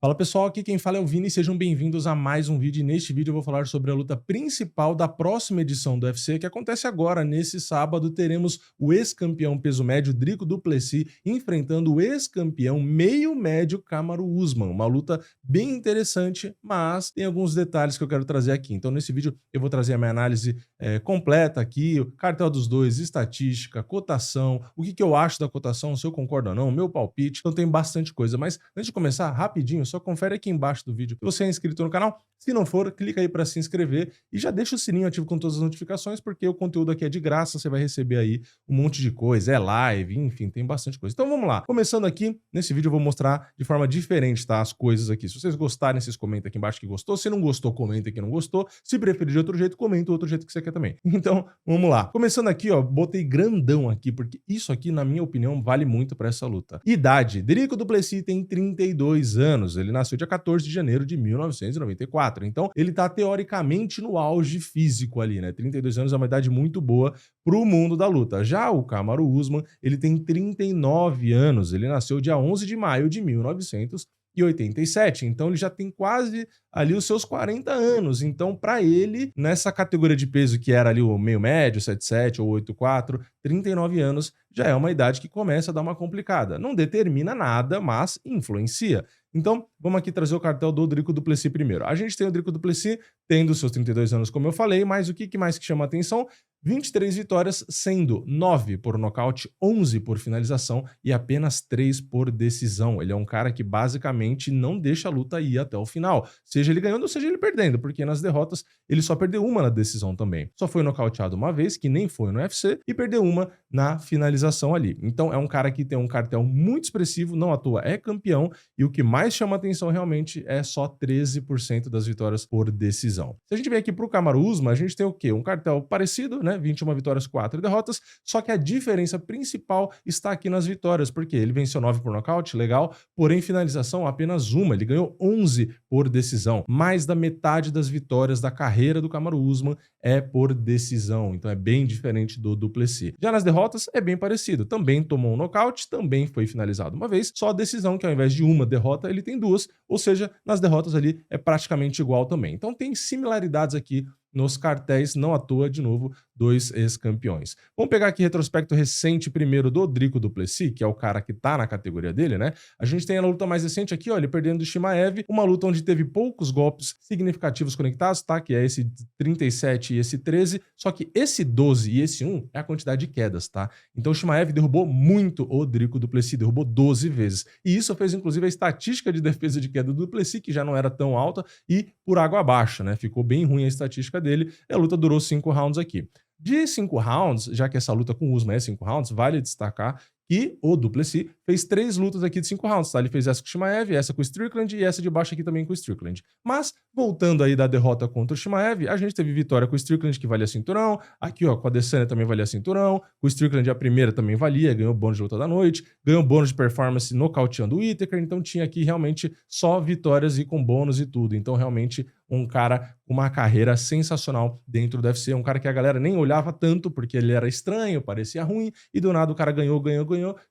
Fala pessoal, aqui quem fala é o Vini e sejam bem-vindos a mais um vídeo. E neste vídeo eu vou falar sobre a luta principal da próxima edição do UFC, que acontece agora. Nesse sábado teremos o ex-campeão peso médio Dricus du Plessis enfrentando o ex-campeão meio médio Kamaru Usman. Uma luta bem interessante, mas tem alguns detalhes que eu quero trazer aqui. Então nesse vídeo eu vou trazer a minha análise completa aqui, o cartel dos dois, estatística, cotação, o que eu acho da cotação, se eu concordo ou não, meu palpite. Então tem bastante coisa, mas antes de começar, rapidinho, só confere aqui embaixo do vídeo se você é inscrito no canal. Se não for, clica aí para se inscrever e já deixa o sininho ativo com todas as notificações, porque o conteúdo aqui é de graça, você vai receber aí um monte de coisa, é live, enfim, tem bastante coisa. Então vamos lá. Começando aqui, nesse vídeo eu vou mostrar de forma diferente, tá, as coisas aqui. Se vocês gostarem, vocês comentam aqui embaixo que gostou. Se não gostou, comenta que não gostou. Se preferir de outro jeito, comenta o outro jeito que você quer também. Então, vamos lá. Começando aqui, ó, botei grandão aqui, porque isso aqui, na minha opinião, vale muito para essa luta. Idade. Dricus du Plessis tem 32 anos. Ele nasceu dia 14 de janeiro de 1994. Então, ele tá teoricamente no auge físico ali, né? 32 anos é uma idade muito boa pro mundo da luta. Já o Kamaru Usman, ele tem 39 anos. Ele nasceu dia 11 de maio de 1987. Então ele já tem quase ali os seus 40 anos. Então, para ele, nessa categoria de peso que era ali o meio médio, 77 ou 84, 39 anos já é uma idade que começa a dar uma complicada. Não determina nada, mas influencia. Então, vamos aqui trazer o cartel do Dricus du Plessis primeiro. A gente tem o Dricus du Plessis tendo seus 32 anos, como eu falei, mas o que mais que chama atenção? 23 vitórias, sendo 9 por nocaute, 11 por finalização e apenas 3 por decisão. Ele é um cara que basicamente não deixa a luta ir até o final, seja ele ganhando ou seja ele perdendo, porque nas derrotas ele só perdeu uma na decisão também. Só foi nocauteado uma vez, que nem foi no UFC, e perdeu uma na finalização ali. Então é um cara que tem um cartel muito expressivo, não à toa é campeão, e o que mais chama atenção realmente é só 13% das vitórias por decisão. Se a gente vem aqui pro Kamaru Usman, a gente tem o quê? Um cartel parecido, né? 21 vitórias, 4 derrotas, só que a diferença principal está aqui nas vitórias, porque ele venceu 9 por nocaute, legal, porém finalização apenas uma, ele ganhou 11 por decisão. Mais da metade das vitórias da carreira do Kamaru Usman é por decisão, então é bem diferente do du Plessis. Já nas derrotas é bem parecido, também tomou um nocaute, também foi finalizado uma vez, só a decisão que ao invés de uma derrota ele tem duas, ou seja, nas derrotas ali é praticamente igual também. Então tem similaridades aqui nos cartéis, não à toa, de novo, dois ex-campeões. Vamos pegar aqui retrospecto recente primeiro do Dricus du Plessis, que é o cara que tá na categoria dele, né? A gente tem a luta mais recente aqui, ó, ele perdendo do Chimaev, uma luta onde teve poucos golpes significativos conectados, tá? Que é esse 37 e esse 13, só que esse 12 e esse 1 é a quantidade de quedas, tá? Então o Chimaev derrubou muito o Dricus du Plessis, derrubou 12 vezes. E isso fez, inclusive, a estatística de defesa de queda do du Plessis, que já não era tão alta, e por água abaixo, né? Ficou bem ruim a estatística dele, e a luta durou 5 rounds aqui. De 5 rounds, já que essa luta com o Usman é 5 rounds, vale destacar que o du Plessis fez 3 lutas aqui de 5 rounds, tá? Ele fez essa com o Chimaev, essa com o Strickland e essa de baixo aqui também com o Strickland. Mas, voltando aí da derrota contra o Chimaev, a gente teve vitória com o Strickland, que valia cinturão, aqui ó, com a Adesanya também valia cinturão, com o Strickland a primeira também valia, ganhou bônus de luta da noite, ganhou bônus de performance nocauteando o Whittaker, então tinha aqui realmente só vitórias e com bônus e tudo. Então realmente um cara com uma carreira sensacional dentro do UFC, um cara que a galera nem olhava tanto porque ele era estranho, parecia ruim, e do nada o cara ganhou,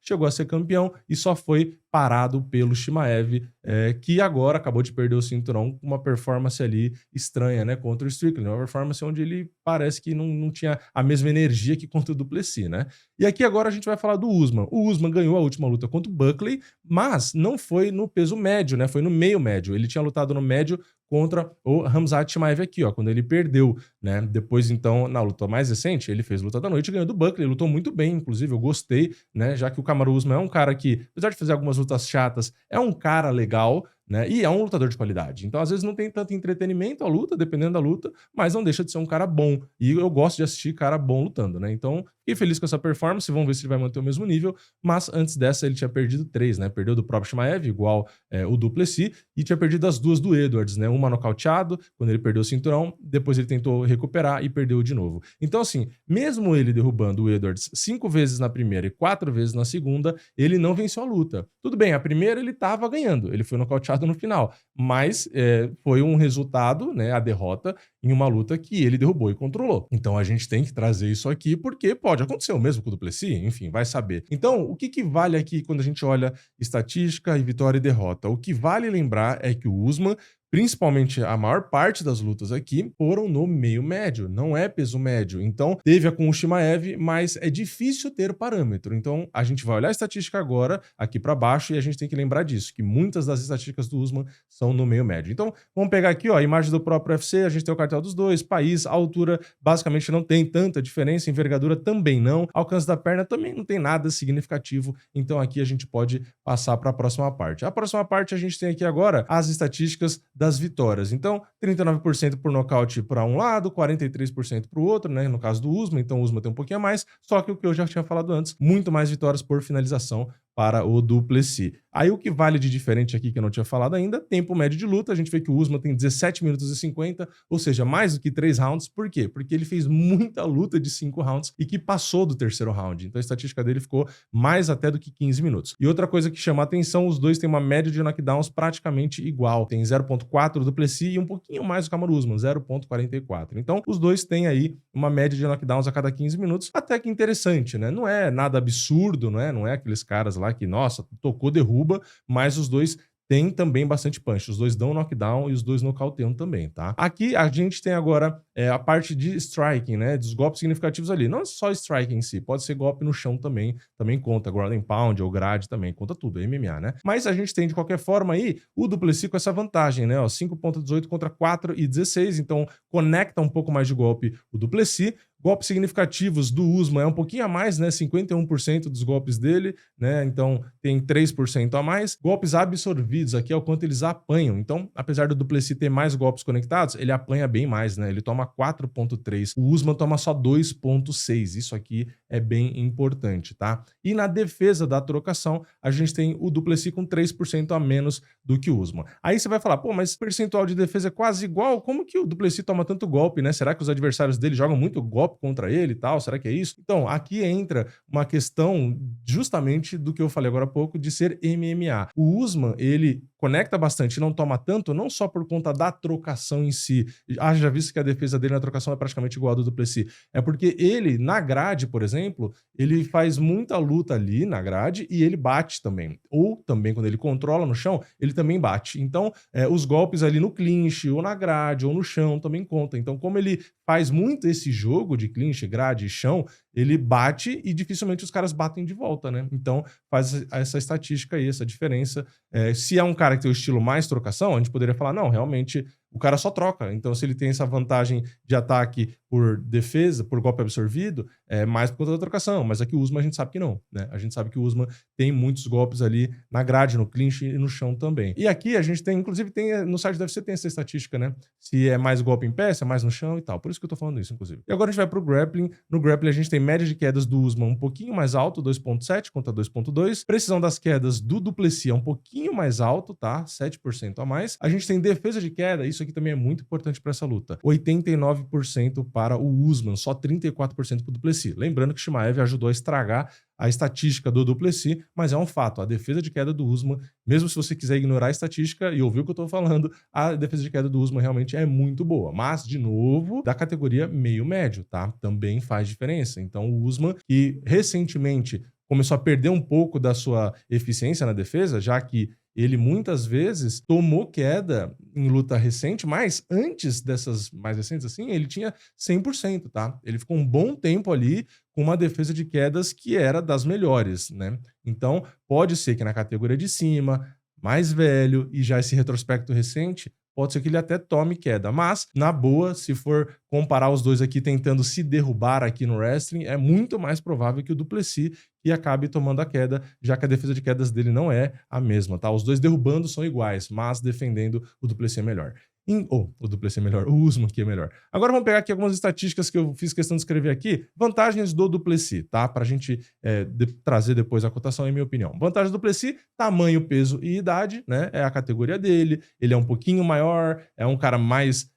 chegou a ser campeão e só foi parado pelo Chimaev, que agora acabou de perder o cinturão com uma performance ali estranha, né, contra o Strickland, uma performance onde ele parece que não tinha a mesma energia que contra o du Plessis, né? E aqui agora a gente vai falar do Usman. O Usman ganhou a última luta contra o Buckley, mas não foi no peso médio, né? Foi no meio médio. Ele tinha lutado no médio contra o Khamzat Chimaev aqui, ó, quando ele perdeu, né? Depois, então, na luta mais recente, ele fez luta da noite e ganhou do Buckley, lutou muito bem, inclusive, eu gostei, né? Já que o Kamaru Usman é um cara que, apesar de fazer algumas lutas chatas, é um cara legal, né? E é um lutador de qualidade. Então, às vezes, não tem tanto entretenimento a luta, dependendo da luta, mas não deixa de ser um cara bom. E eu gosto de assistir cara bom lutando, né? Então, fiquei feliz com essa performance, vamos ver se ele vai manter o mesmo nível, mas antes dessa ele tinha perdido 3, né? Perdeu do próprio Chimaev, igual o du Plessis, e tinha perdido as duas do Edwards, né? Uma nocauteado, quando ele perdeu o cinturão, depois ele tentou recuperar e perdeu de novo. Então, assim, mesmo ele derrubando o Edwards 5 vezes na primeira e 4 vezes na segunda, ele não venceu a luta. Tudo bem, a primeira ele tava ganhando, ele foi nocauteado resultado no final. Mas foi um resultado, né, a derrota, em uma luta que ele derrubou e controlou. Então a gente tem que trazer isso aqui, porque pode acontecer o mesmo com o Duplessis, enfim, vai saber. Então, o que vale aqui quando a gente olha estatística e vitória e derrota? O que vale lembrar é que o Usman, principalmente a maior parte das lutas aqui, foram no meio médio, não é peso médio. Então, teve a com o Chimaev, mas é difícil ter parâmetro. Então, a gente vai olhar a estatística agora, aqui para baixo, e a gente tem que lembrar disso, que muitas das estatísticas do Usman são no meio médio. Então, vamos pegar aqui, ó, a imagem do próprio UFC, a gente tem o cartel dos dois, país, altura, basicamente não tem tanta diferença, envergadura também não, alcance da perna também não tem nada significativo. Então, aqui a gente pode passar para a próxima parte. A próxima parte a gente tem aqui agora as estatísticas das vitórias. Então, 39% por nocaute para um lado, 43% para o outro, né? No caso do Usman, então o Usman tem um pouquinho a mais, só que o que eu já tinha falado antes, muito mais vitórias por finalização para o Duplessis. Aí o que vale de diferente aqui, que eu não tinha falado ainda, tempo médio de luta, a gente vê que o Usman tem 17 minutos e 50, ou seja, mais do que 3 rounds. Por quê? Porque ele fez muita luta de 5 rounds e que passou do terceiro round. Então a estatística dele ficou mais até do que 15 minutos. E outra coisa que chama a atenção, os dois têm uma média de knockdowns praticamente igual. Tem 0.4 do Duplessis e um pouquinho mais do Kamaru Usman, 0.44. Então os dois têm aí uma média de knockdowns a cada 15 minutos, até que interessante, né? Não é nada absurdo, não é aqueles caras lá que, nossa, tocou, derruba, mas os dois têm também bastante punch. Os dois dão knockdown e os dois nocauteiam também, tá? Aqui a gente tem agora a parte de striking, né? Dos golpes significativos ali. Não é só striking em si, pode ser golpe no chão também conta. Ground and pound ou grade também, conta tudo, é MMA, né? Mas a gente tem, de qualquer forma, aí o Duplessis com essa vantagem, né? 5.18 contra 4,16, então conecta um pouco mais de golpe o Duplessis. Golpes significativos do Usman é um pouquinho a mais, né? 51% dos golpes dele, né? Então tem 3% a mais. Golpes absorvidos, aqui é o quanto eles apanham. Então, apesar do Duplessis ter mais golpes conectados, ele apanha bem mais, né? Ele toma 4.3. O Usman toma só 2.6. Isso aqui é bem importante, tá? E na defesa da trocação, a gente tem o Duplessis com 3% a menos do que o Usman. Aí você vai falar, pô, mas o percentual de defesa é quase igual. Como que o Duplessis toma tanto golpe, né? Será que os adversários dele jogam muito golpe contra ele e tal? Será que é isso? Então, aqui entra uma questão justamente do que eu falei agora há pouco, de ser MMA. O Usman, ele conecta bastante, não toma tanto, não só por conta da trocação em si. Já visto que a defesa dele na trocação é praticamente igual a do Duplessis. É porque ele, na grade, por exemplo, ele faz muita luta ali na grade e ele bate também. Ou também, quando ele controla no chão, ele também bate. Então, os golpes ali no clinch, ou na grade, ou no chão, também conta. Então, como ele faz muito esse jogo de clinch, grade e chão, ele bate e dificilmente os caras batem de volta, né? Então, faz essa estatística aí, essa diferença. Se é um cara que tem o estilo mais trocação, a gente poderia falar, não, realmente o cara só troca. Então, se ele tem essa vantagem de ataque por defesa, por golpe absorvido, é mais por conta da trocação. Mas aqui o Usman a gente sabe que não, né? A gente sabe que o Usman tem muitos golpes ali na grade, no clinch e no chão também. E aqui a gente tem, inclusive, no site do UFC tem essa estatística, né? Se é mais golpe em pé, se é mais no chão e tal. Por isso que eu tô falando isso, inclusive. E agora a gente vai pro grappling. No grappling a gente tem média de quedas do Usman um pouquinho mais alto, 2.7 contra 2.2. Precisão das quedas do Duplessis é um pouquinho mais alto, tá? 7% a mais. A gente tem defesa de queda, isso aqui também é muito importante para essa luta. 89% para o Usman, só 34% para o Duplessis. Lembrando que o Chimaev ajudou a estragar a estatística do Duplessis, mas é um fato, a defesa de queda do Usman, mesmo se você quiser ignorar a estatística e ouvir o que eu tô falando, a defesa de queda do Usman realmente é muito boa. Mas, de novo, da categoria meio-médio, tá? Também faz diferença. Então, o Usman, que recentemente começou a perder um pouco da sua eficiência na defesa, já que ele muitas vezes tomou queda em luta recente, mas antes dessas mais recentes assim, ele tinha 100%, tá? Ele ficou um bom tempo ali com uma defesa de quedas que era das melhores, né? Então, pode ser que na categoria de cima, mais velho e já esse retrospecto recente, pode ser que ele até tome queda. Mas, na boa, se for comparar os dois aqui tentando se derrubar aqui no wrestling, é muito mais provável que o Duplessis que acabe tomando a queda, já que a defesa de quedas dele não é a mesma, tá? Os dois derrubando são iguais, mas defendendo o Duplessis é melhor. O Duplessis é melhor, o Usman que é melhor. Agora vamos pegar aqui algumas estatísticas que eu fiz questão de escrever aqui. Vantagens do Duplessis, tá? Pra gente trazer depois a cotação, em minha opinião. Vantagem do Duplessis, tamanho, peso e idade, né? É a categoria dele, ele é um pouquinho maior, é um cara mais...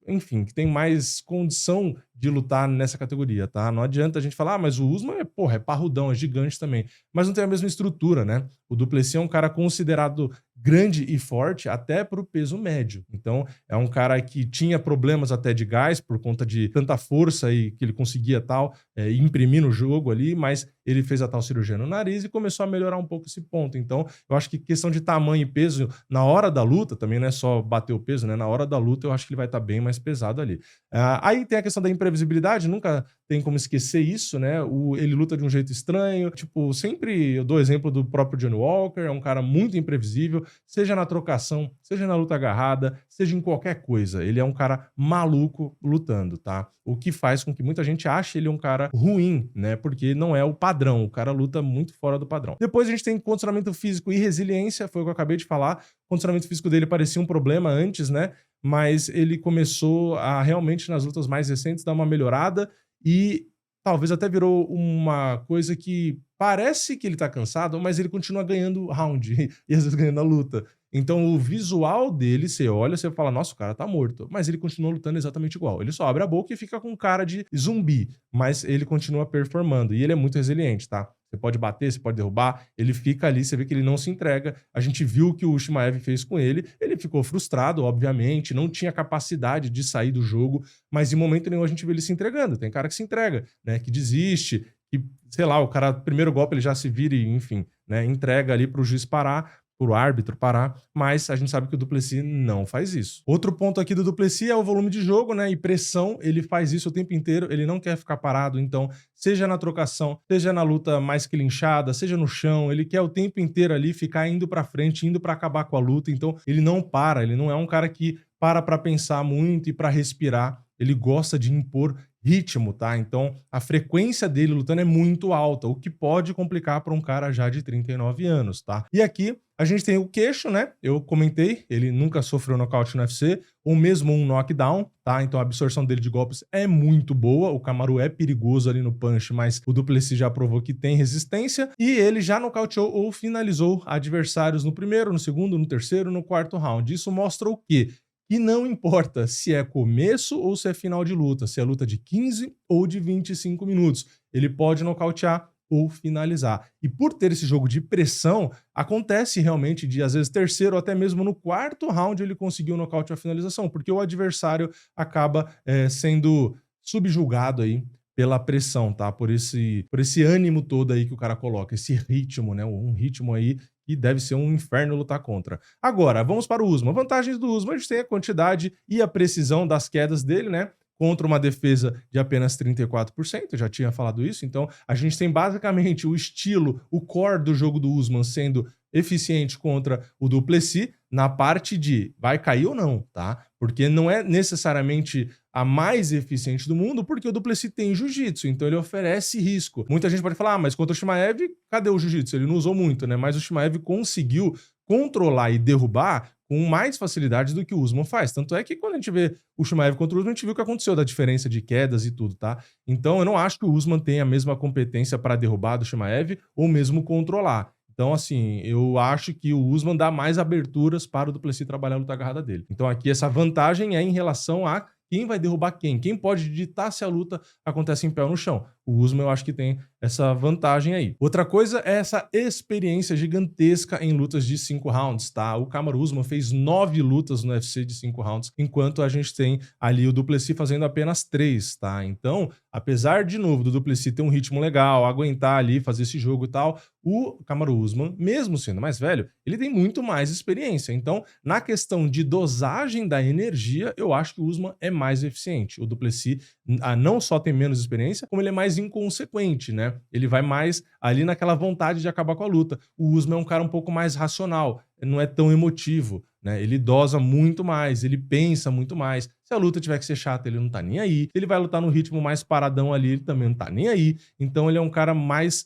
enfim, que tem mais condição de lutar nessa categoria, tá? Não adianta a gente falar, mas o Usman é, porra, é parrudão, é gigante também, mas não tem a mesma estrutura, né? O Du Plessis é um cara considerado grande e forte até para o peso médio. Então, é um cara que tinha problemas até de gás por conta de tanta força e que ele conseguia tal, imprimir no jogo ali, mas ele fez a tal cirurgia no nariz e começou a melhorar um pouco esse ponto. Então, eu acho que questão de tamanho e peso, na hora da luta, também não é só bater o peso, né? Na hora da luta, eu acho que ele vai estar bem mais pesado ali. Aí tem a questão da imprevisibilidade, nunca tem como esquecer isso, né? Ele luta de um jeito estranho, tipo, sempre eu dou exemplo do próprio Johnny Walker, é um cara muito imprevisível, seja na trocação, seja na luta agarrada, seja em qualquer coisa. Ele é um cara maluco lutando, tá? O que faz com que muita gente ache ele um cara ruim, né? Porque não é o padrão, o cara luta muito fora do padrão. Depois a gente tem condicionamento físico e resiliência, foi o que eu acabei de falar. O condicionamento físico dele parecia um problema antes, né? Mas ele começou a realmente nas lutas mais recentes dar uma melhorada e talvez até virou uma coisa que parece que ele tá cansado, mas ele continua ganhando round e às vezes ganhando a luta. Então o visual dele, você olha, você fala, nossa, o cara tá morto. Mas ele continua lutando exatamente igual. Ele só abre a boca e fica com cara de zumbi, mas ele continua performando. E ele é muito resiliente, tá? Você pode bater, você pode derrubar, ele fica ali, você vê que ele não se entrega. A gente viu o que o Chimaev fez com ele ficou frustrado, obviamente, não tinha capacidade de sair do jogo, mas em momento nenhum a gente vê ele se entregando. Tem cara que se entrega, né, que desiste, que, sei lá, o cara, primeiro golpe ele já se vira e, enfim, né, entrega ali pro juiz parar, pro árbitro parar, mas a gente sabe que o Du Plessis não faz isso. Outro ponto aqui do Du Plessis é o volume de jogo, né, e pressão, ele faz isso o tempo inteiro, ele não quer ficar parado, então, seja na trocação, seja na luta mais clinchada, seja no chão, ele quer o tempo inteiro ali ficar indo pra frente, indo pra acabar com a luta, então ele não para, ele não é um cara que para pra pensar muito e pra respirar, ele gosta de impor ritmo, tá? Então, a frequência dele lutando é muito alta, o que pode complicar para um cara já de 39 anos, tá? E aqui a gente tem o queixo, né? Eu comentei, ele nunca sofreu nocaute no UFC, ou mesmo um knockdown, tá? Então a absorção dele de golpes é muito boa, o Kamaru é perigoso ali no punch, mas o Du Plessis já provou que tem resistência, e ele já nocauteou ou finalizou adversários no primeiro, no segundo, no terceiro, no quarto round. Isso mostra o quê? E não importa se é começo ou se é final de luta, se é luta de 15 ou de 25 minutos. Ele pode nocautear ou finalizar. E por ter esse jogo de pressão, acontece realmente de, às vezes, terceiro ou até mesmo no quarto round ele conseguiu o nocaute ou a finalização, porque o adversário acaba sendo subjugado aí pela pressão, tá? Por esse ânimo todo aí que o cara coloca, esse ritmo, né? Um ritmo aí que deve ser um inferno lutar contra. Agora, vamos para o Usman. Vantagens do Usman, a gente tem a quantidade e a precisão das quedas dele, né? Contra uma defesa de apenas 34%, eu já tinha falado isso, então a gente tem basicamente o estilo, o core do jogo do Usman sendo eficiente contra o Du Plessis na parte de vai cair ou não, tá? Porque não é necessariamente a mais eficiente do mundo, porque o Du Plessis tem jiu-jitsu, então ele oferece risco. Muita gente pode falar, mas contra o Chimaev, cadê o jiu-jitsu? Ele não usou muito, né? Mas o Chimaev conseguiu controlar e derrubar com mais facilidade do que o Usman faz. Tanto é que quando a gente vê o Chimaev contra o Usman, a gente viu o que aconteceu da diferença de quedas e tudo, tá? Então eu não acho que o Usman tenha a mesma competência para derrubar do Chimaev ou mesmo controlar. Então, assim, eu acho que o Usman dá mais aberturas para o Du Plessis trabalhar a luta agarrada dele. Então aqui essa vantagem é em relação a quem vai derrubar quem? Quem pode ditar se a luta acontece em pé ou no chão? O Usman eu acho que tem essa vantagem aí. Outra coisa é essa experiência gigantesca em lutas de 5 rounds, tá? O Kamaru Usman fez 9 lutas no UFC de 5 rounds, enquanto a gente tem ali o Du Plessis fazendo apenas 3, tá? Então, apesar, de novo, do Du Plessis ter um ritmo legal, aguentar ali, fazer esse jogo e tal, o Kamaru Usman, mesmo sendo mais velho, ele tem muito mais experiência. Então, na questão de dosagem da energia, eu acho que o Usman é mais eficiente. O Du Plessis não só tem menos experiência, como ele é mais inconsequente, né? Ele vai mais ali naquela vontade de acabar com a luta. O Usman é um cara um pouco mais racional, não é tão emotivo, né? Ele dosa muito mais, ele pensa muito mais. Se a luta tiver que ser chata, ele não tá nem aí. Se ele vai lutar no ritmo mais paradão ali, ele também não tá nem aí. Então ele é um cara mais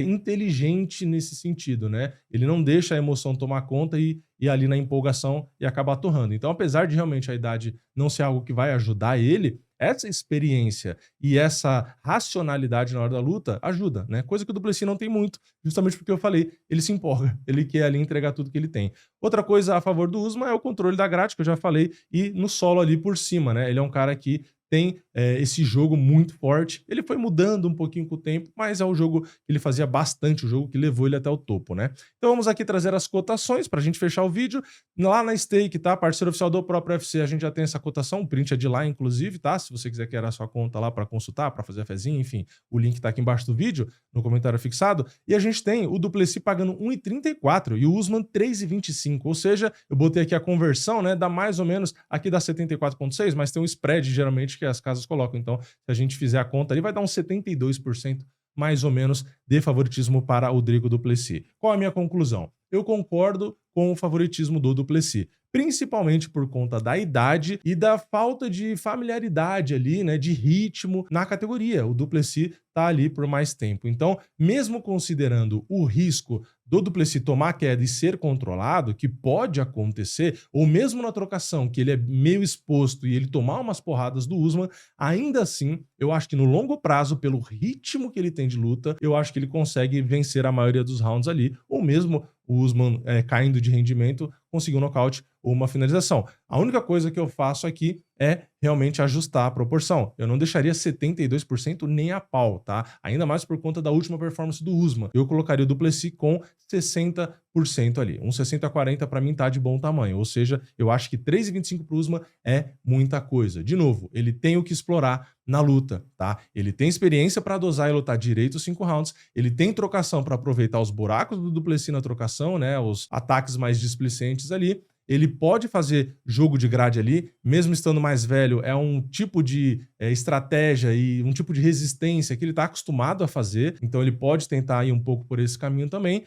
inteligente nesse sentido, né? Ele não deixa a emoção tomar conta e ali na empolgação e acaba atorrando. Então, apesar de realmente a idade não ser algo que vai ajudar ele, essa experiência e essa racionalidade na hora da luta ajuda, né? Coisa que o Du Plessis não tem muito, justamente porque eu falei, ele se empolga, ele quer ali entregar tudo que ele tem. Outra coisa a favor do Usman é o controle da grade, que eu já falei, e no solo ali por cima, né? Ele é um cara que tem esse jogo muito forte. Ele foi mudando um pouquinho com o tempo, mas é o jogo que ele fazia bastante, o jogo que levou ele até o topo, né? Então vamos aqui trazer as cotações para a gente fechar o vídeo. Lá na Stake, tá? Parceiro oficial do próprio UFC, a gente já tem essa cotação, o print é de lá, inclusive, tá? Se você quiser criar a sua conta lá para consultar, para fazer a fezinha, enfim, o link tá aqui embaixo do vídeo, no comentário fixado. E a gente tem o Duplessis pagando 1,34 e o Usman 3,25, ou seja, eu botei aqui a conversão, né? Dá mais ou menos, aqui dá 74,6, mas tem um spread geralmente que as casas colocam. Então, se a gente fizer a conta ali, vai dar uns 72% mais ou menos de favoritismo para o Drigo Duplessis. Qual a minha conclusão? Eu concordo com o favoritismo do Duplessis, principalmente por conta da idade e da falta de familiaridade ali, né, de ritmo na categoria. O Duplessis tá ali por mais tempo. Então, mesmo considerando o risco do Duplessis tomar queda e ser controlado, que pode acontecer, ou mesmo na trocação, que ele é meio exposto e ele tomar umas porradas do Usman, ainda assim, eu acho que no longo prazo, pelo ritmo que ele tem de luta, eu acho que ele consegue vencer a maioria dos rounds ali, ou mesmo o Usman caindo de rendimento, conseguir um nocaute ou uma finalização. A única coisa que eu faço aqui é realmente ajustar a proporção. Eu não deixaria 72% nem a pau, tá? Ainda mais por conta da última performance do Usman. Eu colocaria o Duplessis com 60% ali. Um 60-40 para mim tá de bom tamanho. Ou seja, eu acho que 3,25 para o Usman é muita coisa. De novo, ele tem o que explorar na luta, tá? Ele tem experiência para dosar e lutar direito os 5 rounds, ele tem trocação para aproveitar os buracos do Duplessis na trocação, né? Os ataques mais displicentes ali. Ele pode fazer jogo de grade ali, mesmo estando mais velho, é um tipo de estratégia e um tipo de resistência que ele está acostumado a fazer, então ele pode tentar ir um pouco por esse caminho também,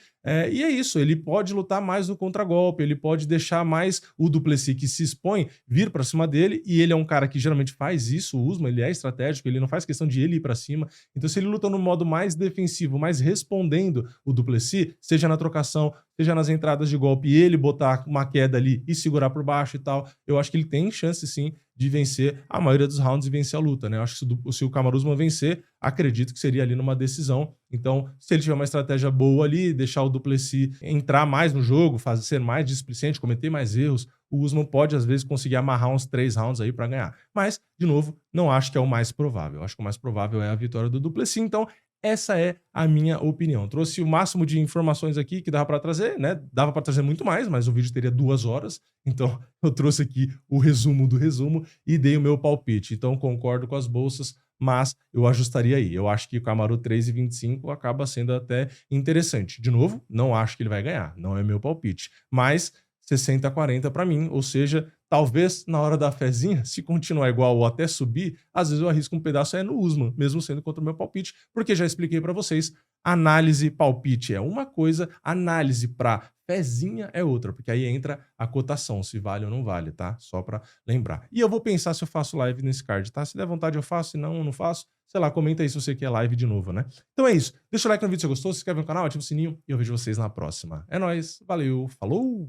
e é isso, ele pode lutar mais no contragolpe, ele pode deixar mais o Duplessis que se expõe vir para cima dele, e ele é um cara que geralmente faz isso, o Usman, ele é estratégico, ele não faz questão de ele ir para cima, então se ele luta no modo mais defensivo, mais respondendo o Duplessis, seja na trocação, seja nas entradas de golpe, e ele botar uma queda ali e segurar por baixo e tal, eu acho que ele tem chance sim de vencer a maioria dos rounds e vencer a luta, né? Eu acho que se o Kamaru Usman vencer, acredito que seria ali numa decisão. Então, se ele tiver uma estratégia boa ali, deixar o Duplessis entrar mais no jogo, ser mais displicente, cometer mais erros, o Usman pode às vezes conseguir amarrar uns 3 rounds aí para ganhar. Mas, de novo, não acho que é o mais provável. Eu acho que o mais provável é a vitória do Duplessis. Então, essa é a minha opinião. Trouxe o máximo de informações aqui que dava para trazer, né? Dava para trazer muito mais, mas o vídeo teria 2 horas. Então, eu trouxe aqui o resumo do resumo e dei o meu palpite. Então, concordo com as bolsas, mas eu ajustaria aí. Eu acho que o Kamaru 3,25 acaba sendo até interessante. De novo, não acho que ele vai ganhar. Não é meu palpite. Mas 60-40 para mim, ou seja, talvez na hora da fezinha, se continuar igual ou até subir, às vezes eu arrisco um pedaço no Usman, mesmo sendo contra o meu palpite, porque já expliquei para vocês, análise palpite é uma coisa, análise para fezinha é outra, porque aí entra a cotação, se vale ou não vale, tá? Só para lembrar. E eu vou pensar se eu faço live nesse card, tá? Se der vontade eu faço, se não, eu não faço. Sei lá, comenta aí se você quer live de novo, né? Então é isso. Deixa o like no vídeo se você gostou, se inscreve no canal, ativa o sininho e eu vejo vocês na próxima. É nóis, valeu, falou!